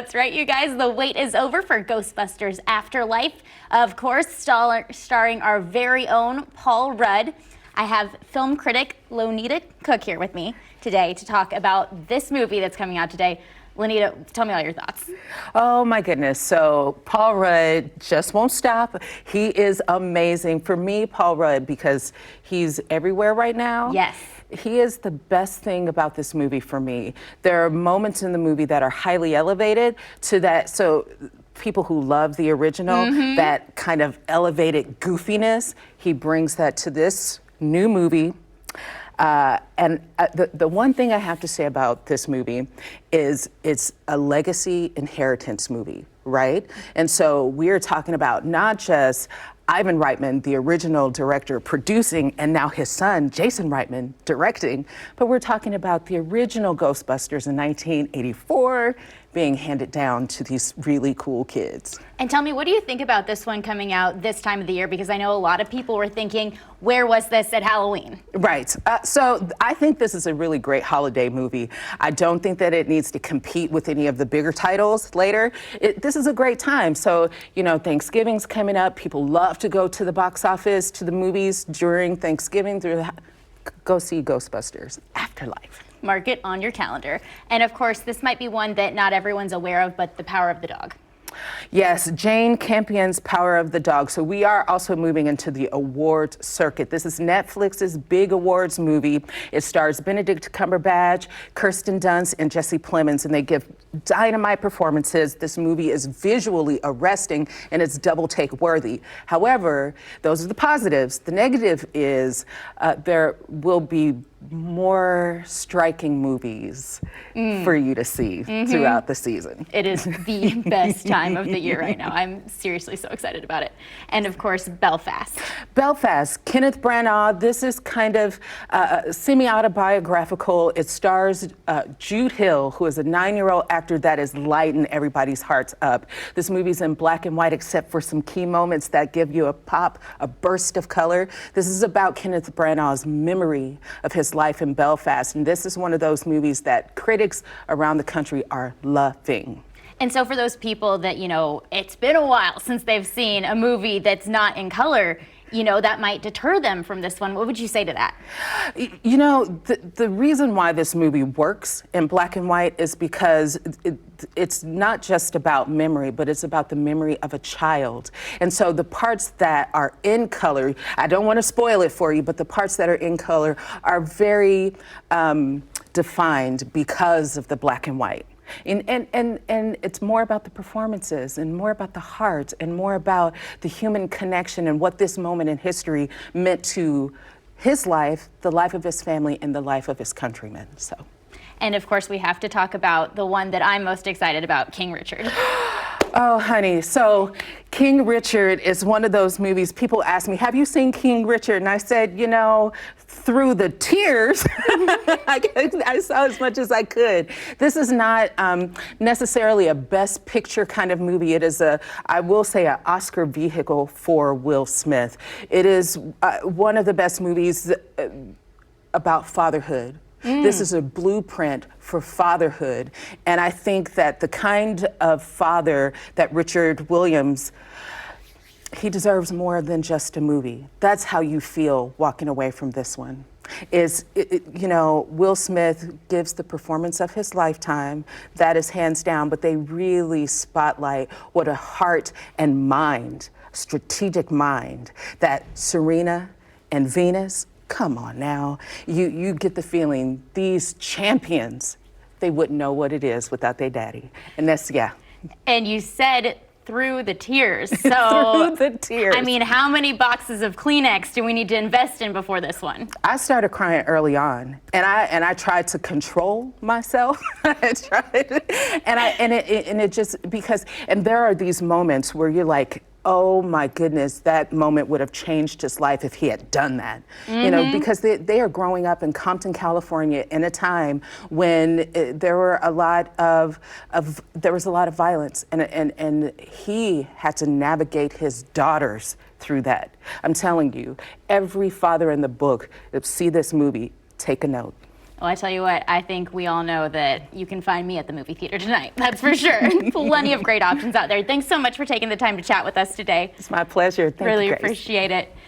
That's right, you guys. The wait is over for Ghostbusters Afterlife. Of course, starring our very own Paul Rudd. I have film critic Lonita Cook here with me today to talk about this movie that's coming out today. Lonita, tell me all your thoughts. Oh my goodness. So Paul Rudd just won't stop. He is amazing. For me, Paul Rudd, because he's everywhere right now. Yes. He is the best thing about this movie for me. There are moments in the movie that are highly elevated to that. So people who love the original, that kind of elevated goofiness, he brings that to this new movie. The one thing I have to say about this movie is it's a legacy inheritance movie, right? And so we're talking about not just Ivan Reitman, the original director, producing, and now his son, Jason Reitman, directing, but we're talking about the original Ghostbusters in 1984 being handed down to these really cool kids. And tell me, what do you think about this one coming out this time of the year? Because I know a lot of people were thinking, where was this at Halloween? Right. So I think this is a really great holiday movie. I don't think that it needs to compete with any of the bigger titles later. This is a great time. So, you know, Thanksgiving's coming up. People love to go to the box office, to the movies during Thanksgiving. Go see Ghostbusters Afterlife. Mark it on your calendar. And of course, this might be one that not everyone's aware of, but The Power of the Dog. Yes, Jane Campion's Power of the Dog. So we are also moving into the awards circuit. This is Netflix's big awards movie. It stars Benedict Cumberbatch, Kirsten Dunst, and Jesse Plemons, and they give dynamite performances. This movie is visually arresting, and it's double take worthy. However, those are the positives. The negative is there will be more striking movies for you to see throughout the season. It is the best time of the year right now. I'm seriously so excited about it. And of course, Belfast. Belfast, Kenneth Branagh. This is kind of semi-autobiographical. It stars Jude Hill, who is a 9-year-old actor that is lighting everybody's hearts up. This movie's in black and white except for some key moments that give you a pop, a burst of color. This is about Kenneth Branagh's memory of his life in Belfast, and this is one of those movies that critics around the country are loving. And so for those people that, you know, it's been a while since they've seen a movie that's not in color, you know, that might deter them from this one. What would you say to that? You know, the reason why this movie works in black and white is because it's not just about memory, but it's about the memory of a child. And so the parts that are in color, I don't want to spoil it for you, but the parts that are in color are very defined because of the black and white. And it's more about the performances and more about the heart and more about the human connection and what this moment in history meant to his life, the life of his family, and the life of his countrymen. So. And of course, we have to talk about the one that I'm most excited about, King Richard. Oh, honey. So King Richard is one of those movies. People ask me, have you seen King Richard? And I said, you know, through the tears, I saw as much as I could. This is not necessarily a best picture kind of movie. It is I will say, an Oscar vehicle for Will Smith. It is one of the best movies about fatherhood. This is a blueprint for fatherhood. And I think that the kind of father that Richard Williams, he deserves more than just a movie. That's how you feel walking away from this one. You know, Will Smith gives the performance of his lifetime. That is hands down, but they really spotlight what a heart and mind, strategic mind, that Serena and Venus, come on now. You get the feeling these champions, they wouldn't know what it is without their daddy. And that's, yeah. And you said through the tears. So, through the tears. I mean, how many boxes of Kleenex do we need to invest in before this one? I started crying early on, and I tried to control myself. I tried, and it just, because, and there are these moments where you're like, oh my goodness, that moment would have changed his life if he had done that. You know, because they are growing up in Compton, California, in a time when there was a lot of violence, and he had to navigate his daughters through that. I'm telling you, every father in the book, see this movie, take a note. Well, I tell you what, I think we all know that you can find me at the movie theater tonight. That's for sure. Plenty of great options out there. Thanks so much for taking the time to chat with us today. It's my pleasure. Thank you, Really Grace. appreciate it.